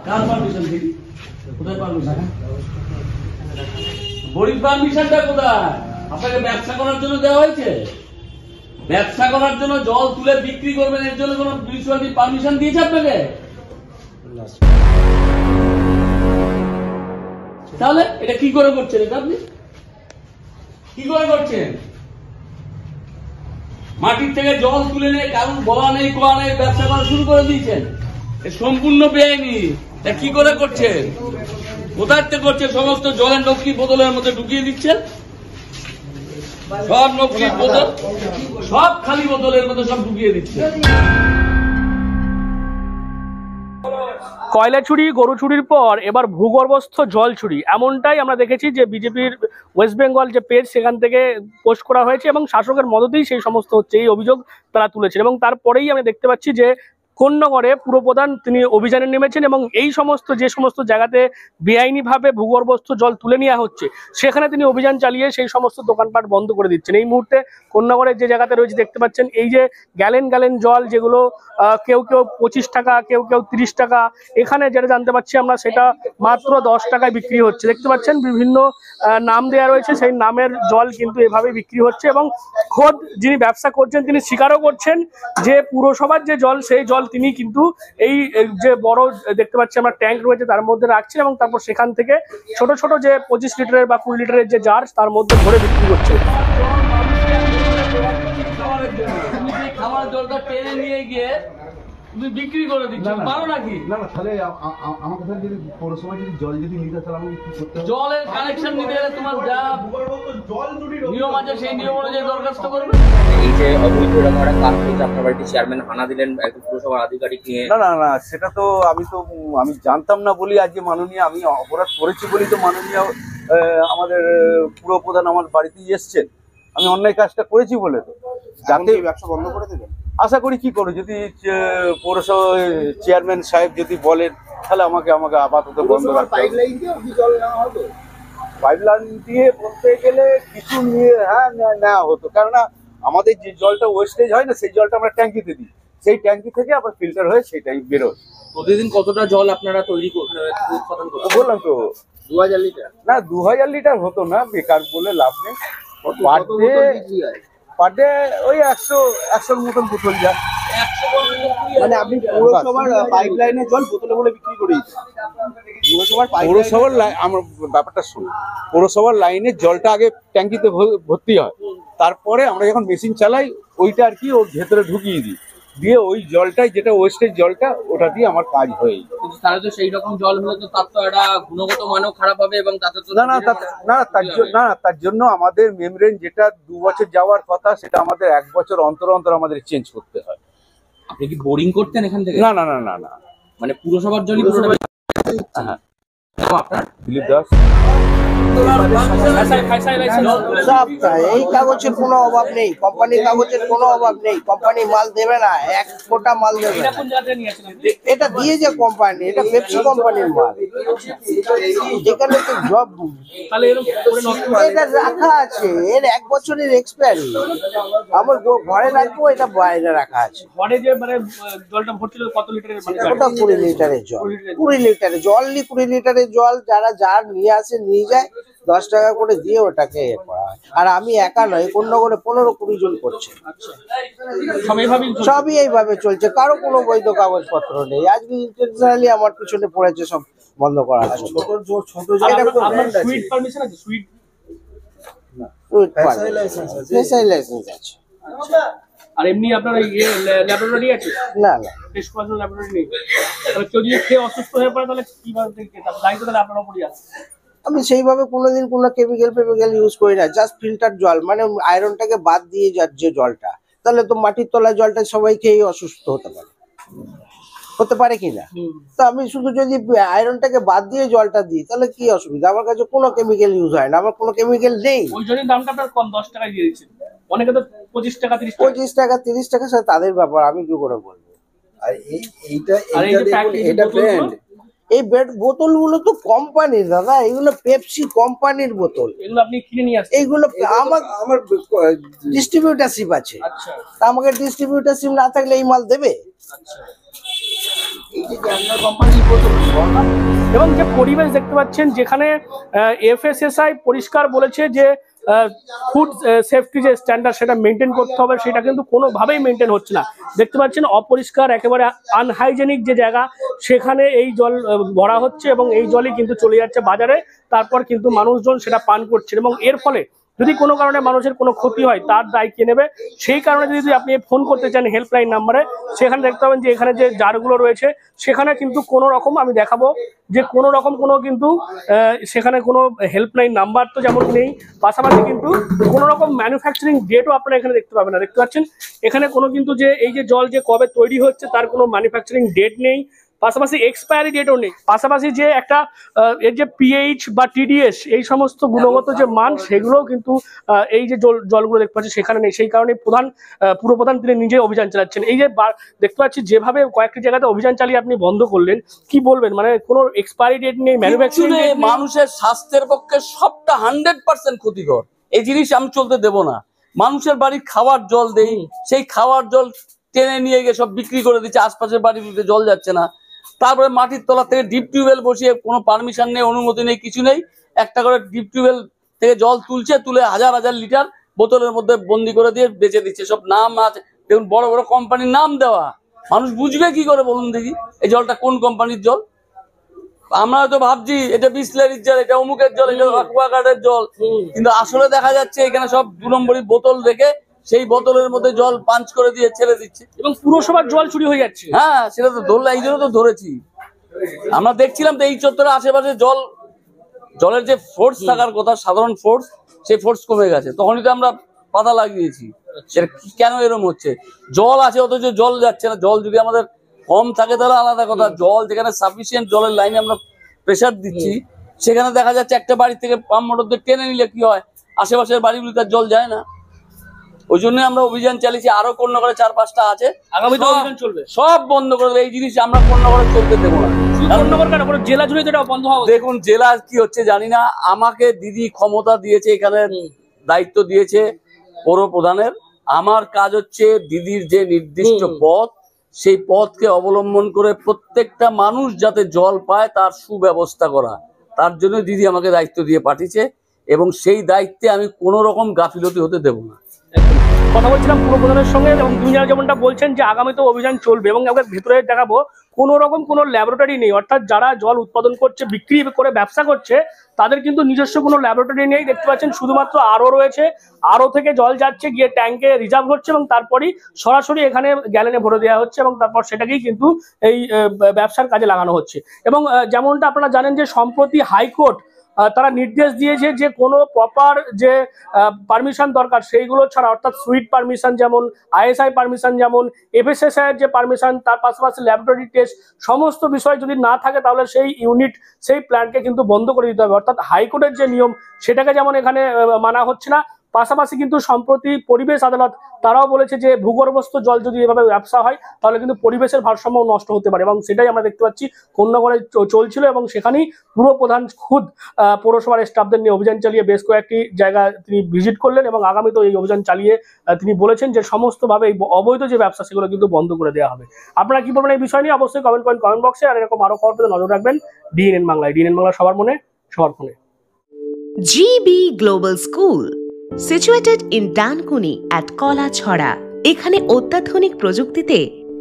কার permission দিবি? কোথায় permission? বড়ির পারমিশনটা কোথায়? আপনাকে ব্যবসা করার জন্য দেওয়া হয়েছে? ব্যবসা করার জন্য জল তুলে বিক্রি করবেন, এর জন্য কোন মিউনিসিপালিটি পারমিশন দিয়েছে আপনাকে? তাহলে এটা কি করে করছেন? এটা আপনি কি করে করছেন? মাটির থেকে জল তুলে নিয়ে কারণ বলা নেই কোয়া নেই ব্যবসা করা শুরু করে দিয়েছেন। সম্পূর্ণ বেআইনি। এটা কি করে করছেন? কোথায় থেকে করছেন? সমস্ত জলের নকশি বোতলের মধ্যে ঢুকিয়ে দিচ্ছেন। সব নকশি বোতল, সব খালি বোতলের মধ্যে সব ঢুকিয়ে দিচ্ছেন। কয়লা চুরি, গরু চুরির পর এবার ভূগর্ভস্থ জল চুরি, এমনটাই আমরা দেখেছি যে বিজেপির ওয়েস্ট বেঙ্গল যে পেজ সেখান থেকে পোস্ট করা হয়েছে এবং শাসকের মদতেই সেই সমস্ত হচ্ছে, এই অভিযোগ তারা তুলেছেন। এবং তারপরেই আমরা দেখতে পাচ্ছি যে কোন্নগরে পুরপ্রধান তিনি অভিযানে নেমেছেন এবং এই সমস্ত যে সমস্ত জায়গাতে বেআইনিভাবে ভূগর্ভস্থ জল তুলে নেওয়া হচ্ছে সেখানে তিনি অভিযান চালিয়ে সেই সমস্ত দোকানপাট বন্ধ করে দিচ্ছেন। এই মুহূর্তে কোন্নগরের যে জায়গাতে রয়েছে দেখতে পাচ্ছেন এই যে গ্যালেন গ্যালেন জল, যেগুলো কেউ কেউ 25 টাকা, কেউ কেউ 30 টাকা, এখানে যেটা জানতে পারছি আমরা সেটা মাত্র 10 টাকায় বিক্রি হচ্ছে। দেখতে পাচ্ছেন বিভিন্ন নাম দেওয়া রয়েছে, সেই নামের জল কিন্তু এভাবে বিক্রি হচ্ছে এবং খোদ যিনি ব্যবসা করছেন তিনি স্বীকারও করছেন যে পুরসভার যে জল সেই জল তিনি কিন্তু এই যে বড় দেখতে পাচ্ছি আমরা ট্যাঙ্ক রয়েছে তার মধ্যে রাখছেন এবং তারপর সেখান থেকে ছোট ছোট যে 25 লিটারের বা 20 লিটারের যে জার তার মধ্যে ভরে বিক্রি করছে। খাবার জলটা টেনে নিয়ে গিয়ে তুমি বিক্রি করে দিচ্ছ, পারো নাকি? না না, তাহলে আমার কথা যদি পৌরসভায় যদি জল যদি নিতে তাহলে আমাকে কি করতে হবে? জলের কানেকশন নিতে গেলে তোমার যা নিয়ম আছে সেই নিয়ম অনুযায়ী দরখাস্ত করবে। এই যে অবৈধ এরকম একটা কাজ হয়েছে, আপনার বাড়িতে চেয়ারম্যান হানা দিলেন একজন পুরসভার আধিকারিক নিয়ে। না না না, সেটা তো আমি জানতাম না বলি আজকে মাননীয়, আমি অপরাধ করেছি বলি তো মাননীয় আমাদের পুরপ্রধান আমার বাড়িতেই এসছেন। আমি অন্যায় কাজটা করেছি বলে তো যাতে ব্যবসা বন্ধ করে দেবেন আশা করি। কি করো যদি পৌরসভা চেয়ারম্যান সাহেব যদি বলেন তাহলে আমাকে আপাতত বন্ধ রাখতে হবে। পাইপলাইন দিয়ে বলতে গেলে কিছু নিয়ে নেওয়া হতো, কেননা আমাদের যে জলটা ওয়েস্টেজ হয় না সেই জলটা আমরা ট্যাঙ্কিতে দিই, সেই ট্যাঙ্কি থেকে আবার ফিল্টার হয়ে সেটাই বেরোয়। প্রতিদিন কতটা জল আপনারা তৈরি উৎপাদন করতে? বললাম তো 2000 লিটার। না, 2000 লিটার হতো না, বেকার বলে লাভ নেই। পার ডে ওই 100-100 মতন বোতল যায়। মানে আপনি পৌরসভার পাইপলাইনের জল বোতলে বলে বিক্রি করে দিচ্ছেন? পৌরসভার আমার ব্যাপারটা শুনুন, পৌরসভার লাইনের জলটা আগে ট্যাঙ্কিতে ভর্তি হয়, তারপরে আমরা যখন মেশিন চালাই ওইটা আর কি ওর ভেতরে ঢুকিয়ে দিই, দিয়ে ওই জলটাই যেটা ওয়েস্টেজ জলটা ওটা দিয়ে আমার কাজ হয়ে যায়। কিন্তু তাহলে তো সেই রকম জল হলে তো তার তো একটা গুণগত মানও খারাপ হবে এবং তাতে তো তার জন্য আমাদের মেমব্রেন যেটা 2 বছর যাওয়ার কথা সেটা আমাদের 1 বছর অন্তর অন্তর আমাদের চেঞ্জ করতে হয়। আপনি কি বোরিং করতেন এখান থেকে? না না না না না, মানে পুরসভার জলই হ্যাঁ। আপনার দিলীপ দাস। সব তাই, এই কাগজের কোনো অভাব নেই, কোম্পানির কাগজের কোনো অভাব নেই। কোম্পানি মাল দেবে না, 1 কোটা মাল দেবে না। এটা দিয়েছে কোম্পানি, এটা পেপসি কোম্পানির মাল। এখানে তো জব এটা রাখা আছে, এর 1 বছরের এক্সপায়ারি। আমার ঘরে রাখবো, এটা বাইরে রাখা আছে। ঘরে যে মানে জলটা ভর্তি কত লিটারের? ওটা 20 লিটারের জল, 20 লিটারের জল নি 20 লিটারের জল যারা যার নিয়ে আসে নিয়ে যায়, 10 টাকা করে দিয়ে ওটাকে করা হয়। আর আমি একা নয়, কোন্নগরে 15-20 জন করছে। সবই এইভাবে চলছে, কারো কোনো বৈধ কাগজপত্র নেই। আজকে ইন্টারন্যাশনালি আমার পিছনে পড়েছে সব বন্ধ করা আছে। আর এমনি আপনার ল্যাবরেটরি আছে? না না, টেস্ট করার ল্যাবরেটরি নেই। তাহলে কেউ যদি খেয়ে অসুস্থ হয়ে পড়ে তাহলে কিভাবে দায়িত্ব তাহলে আপনার উপরই আছে? আমি সেইভাবে কোনোদিন কোনো কেমিক্যাল ইউজ করি না, জাস্ট ফিল্টার জল, মানে আয়রনটাকে বাদ দিয়ে যে জলটা, তাহলে তো মাটির তলার জলটা সবাই খেয়ে অসুস্থ হতে পারে কিনা? তো আমি শুধু যদি আয়রনটাকে বাদ দিয়ে জলটা দিই তাহলে কি অসুবিধা? আমার কাছে কোনো কেমিক্যাল ইউজ হয় না, আমার কোনো কেমিক্যাল নেই। ওই জন্যই দামটা আপনার কম, 10 টাকায় দিয়ে দিচ্ছেন। অনেকে তো 25 টাকা 30 টাকা স্যার তাদের ব্যাপার, আমি কি করে বলবো? আর এটা ব্র্যান্ড, এই বোতলগুলো তো কোম্পানির দাদা, এগুলো পেপসি কোম্পানির বোতল। এগুলো আপনি কিনে নিয়ে আসছেন? এইগুলো আমার ডিস্ট্রিবিউটারশিপ আছে। আচ্ছা, তা আমাকে ডিস্ট্রিবিউটারশিপ না থাকলে এই মাল দেবে? আচ্ছা। এই যে জার্নাল কোম্পানির বোতল দরকার। এবং যে পরিবেশ দেখতে পাচ্ছেন, যেখানে FSSAI পরিষ্কার বলেছে যে ফুড সেফটি যে স্ট্যান্ডার্ড সেটা মেনটেন করতে হবে, সেটা কিন্তু কোনোভাবেই মেনটেন হচ্ছে না। দেখতে পাচ্ছেন অপরিষ্কার, একেবারে আনহাইজেনিক যে জায়গা, সেখানে এই জল ভরা হচ্ছে এবং এই জলই কিন্তু চলে যাচ্ছে বাজারে, তারপর কিন্তু মানুষজন সেটা পান করছে এবং এর ফলে যদি কোনো কারণে মানুষের কোনো ক্ষতি হয় তার দায় কে নেবে? সেই কারণে যদি আপনি ফোন করতে চান হেল্পলাইন নাম্বারে, সেখানে দেখতে পাবেন যে এখানে যে জারগুলো রয়েছে সেখানে কিন্তু কোনো রকম, আমি দেখাবো যে কোনো রকম কোনো কিন্তু সেখানে কোনো হেল্পলাইন নাম্বার তো যেমন নেই, পাশাপাশি কিন্তু কোনো রকম ম্যানুফ্যাকচারিং ডেটও আপনারা এখানে দেখতে পাবেন না। দেখতে পাচ্ছেন এখানে কোনো কিন্তু যে এই যে জল যে কবে তৈরি হচ্ছে তার কোনো ম্যানুফ্যাকচারিং ডেট নেই, পাশাপাশি এক্সপায়ারি ডেটও নেই, পাশাপাশি যে একটা এর যে পিএইচ বা TDS এই সমস্ত গুণগত যে মান সেগুলোও কিন্তু এই যে জলগুলো দেখতে পাচ্ছি সেখানে নেই। সেই কারণে পুরপ্রধান তিনি নিজে অভিযান চালাচ্ছেন। এই যে দেখতে পাচ্ছি যেভাবে কয়েকটি জায়গাতে অভিযান চালিয়ে আপনি বন্ধ করলেন, কি বলবেন? মানে কোনো এক্সপায়ারি ডেট নেই, ম্যানুফ্যাকচারিং ডেট নেই। মানুষের স্বাস্থ্যের পক্ষে সবটা 100% ক্ষতিকর। এই জিনিস আমি চলতে দেব না। মানুষের বাড়ির খাওয়ার জল দেই, সেই খাওয়ার জল টেনে নিয়ে গিয়ে সব বিক্রি করে দিচ্ছে, আশপাশের বাড়িতে জল যাচ্ছে না। তারপরে মাটির তলা থেকে ডিপ টিউবওয়েল বসিয়ে কোনো পারমিশন নেই, অনুমতি নেই, কিছু নেই, একটা করে ডিপ টিউবওয়েল থেকে জল তুলে হাজার হাজার লিটার বোতলের মধ্যে বন্দি করে দিয়ে বেচে দিচ্ছে। সব নাম আছে, দেখুন বড় বড় কোম্পানির নাম দেওয়া। মানুষ বুঝবে কি করে বলুন দেখি এই জলটা কোন কোম্পানির জল? আমরা তো ভাবছি এটা বিসলারির জল, এটা অমুকের জল, এটা অ্যাকোয়াগার্ডের জল, কিন্তু আসলে দেখা যাচ্ছে এখানে সব 2 নম্বরই বোতল রেখে সেই বোতলের মধ্যে জল পাঞ্চ করে দিয়ে ছেড়ে দিচ্ছে এবং পুরসভার জল চুরি হয়ে যাচ্ছে। হ্যাঁ, সেটা তো ধরলে, এই জন্য তো ধরেছি। আমরা দেখছিলাম তো এই চত্বরের আশেপাশে জলের যে ফোর্স থাকার কথা, সাধারণ ফোর্স, সেই ফোর্স কমে গেছে। তখনই তো আমরা পাতা লাগিয়েছি সেটা কেন এরকম হচ্ছে। জল আছে অথচ জল যাচ্ছে না। জল যদি আমাদের কম থাকে তাহলে আলাদা কথা, জল যেখানে সাফিসিয়েন্ট জলের লাইনে আমরা প্রেসার দিচ্ছি, সেখানে দেখা যাচ্ছে একটা বাড়ি থেকে পাম্প মোটর দিয়ে টেনে নিলে কি হয়, আশেপাশের বাড়িগুলি তার জল যায় না। ওই জন্য আমরা অভিযান চালিয়েছি। আরো কন্যাগড়ে 4-5টা আছে, আগামীতে অভিযান চলবে, সব বন্ধ করে দেবে। এই জিনিস আমরা কন্যাগড়ে চলতে দেবো না। কন্যাগড় কেন, পুরো জেলা জুড়ে এটা বন্ধ হবে। দেখুন জেলা কি হচ্ছে জানি না, আমাকে দিদি ক্ষমতা দিয়েছে, এখানে দায়িত্ব দিয়েছে পৌর প্রধানের। আমার কাজ হচ্ছে দিদির যে নির্দিষ্ট পথ, সেই পথকে অবলম্বন করে প্রত্যেকটা মানুষ যাতে জল পায় তার সুব্যবস্থা করা। তার জন্য দিদি আমাকে দায়িত্ব দিয়ে পাঠিয়েছে এবং সেই দায়িত্বে আমি কোনো রকম গাফিলতি হতে দেব না। কথা বলছিলাম পুরপ্রধানের সঙ্গে, এবং তিনি যেমনটা বলছেন যে আগামীতে অভিযান চলবে এবং আমরা ভেতরে দেখাবো কোনো রকম কোনো ল্যাবরেটরি নেই, অর্থাৎ যারা জল উৎপাদন করছে, বিক্রি করে ব্যবসা করছে, তাদের কিন্তু নিজস্ব কোনো ল্যাবরেটরি নেই। দেখতে পাচ্ছেন শুধুমাত্র আরও রয়েছে, আরও থেকে জল যাচ্ছে গিয়ে ট্যাঙ্কে রিজার্ভ হচ্ছে এবং তারপরই সরাসরি এখানে গ্যালেনে ভরে দেওয়া হচ্ছে এবং তারপর সেটাকেই কিন্তু এই ব্যবসার কাজে লাগানো হচ্ছে। এবং যেমনটা আপনারা জানেন যে সম্প্রতি হাইকোর্ট তারা নির্দেশ দিয়েছে যে কোনো প্রপার যে পারমিশন দরকার সেইগুলো ছাড়া, অর্থাৎ সুইট পারমিশন যেমন, ISI পারমিশন যেমন, FSSAI এর যে পারমিশন, তার পাশাপাশি ল্যাবরেটরি টেস্ট, সমস্ত বিষয় যদি না থাকে তাহলে সেই ইউনিট, সেই প্ল্যান্টকে কিন্তু বন্ধ করে দিতে হবে। অর্থাৎ হাইকোর্টের যে নিয়ম সেটাকে যেমন এখানে মানা হচ্ছে না, পাশাপাশি কিন্তু সম্প্রতি পরিবেশ আদালত তারাও বলেছে যে ভূগর্ভস্থ জল যদি এভাবে ব্যবসা হয় তাহলে কিন্তু পরিবেশের ভারসাম্য নষ্ট হতে পারে, এবং সেটাই আমরা দেখতে পাচ্ছি কন্যাগড়ে চলছিল। এবং সেখানেই পুরপ্রধান খুদ পৌরসভার স্টাফদের নিয়ে অভিযান চালিয়ে বেশ কয়েকটি জায়গা তিনি ভিজিট করলেন এবং আগামীতেও এই অভিযান চালিয়ে তিনি বলেছেন যে সমস্তভাবে এই অবৈধ যে ব্যবসা সেগুলো কিন্তু বন্ধ করে দেওয়া হবে। আপনারা কি বলবেন এই বিষয় নিয়ে? অবশ্যই কমেন্ট করেন কমেন্ট বক্সে। আর এরকম আরো খবর পেতে নজর রাখবেন DNN বাংলায়। DNN বাংলা সবার মনে, সবার ফোনে। GB Global School, situated in Dankuni at Kolachhora. এখানে অত্যাধুনিক প্রযুক্তিতে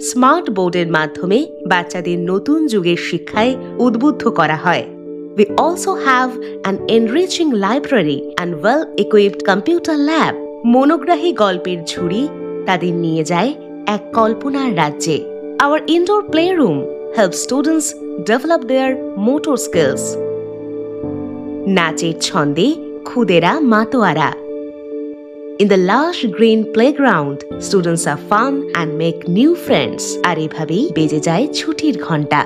স্মার্ট বোর্ডের মাধ্যমে বাচ্চাদের নতুন যুগের শিক্ষায় উদ্বুদ্ধ করা হয়। We also have an enriching library and well-equipped computer lab. মনোগ্রাহী গল্পের ঝুড়ি তাদের নিয়ে যায় এক কল্পনার রাজ্যে। Our indoor playroom helps students develop their motor skills. নাচের ছন্দে খুদেরা মাতোয়ারা। In the lush green playground, students are fun and make new friends. আর এভাবেই বেজে যায় ছুটির ঘন্টা।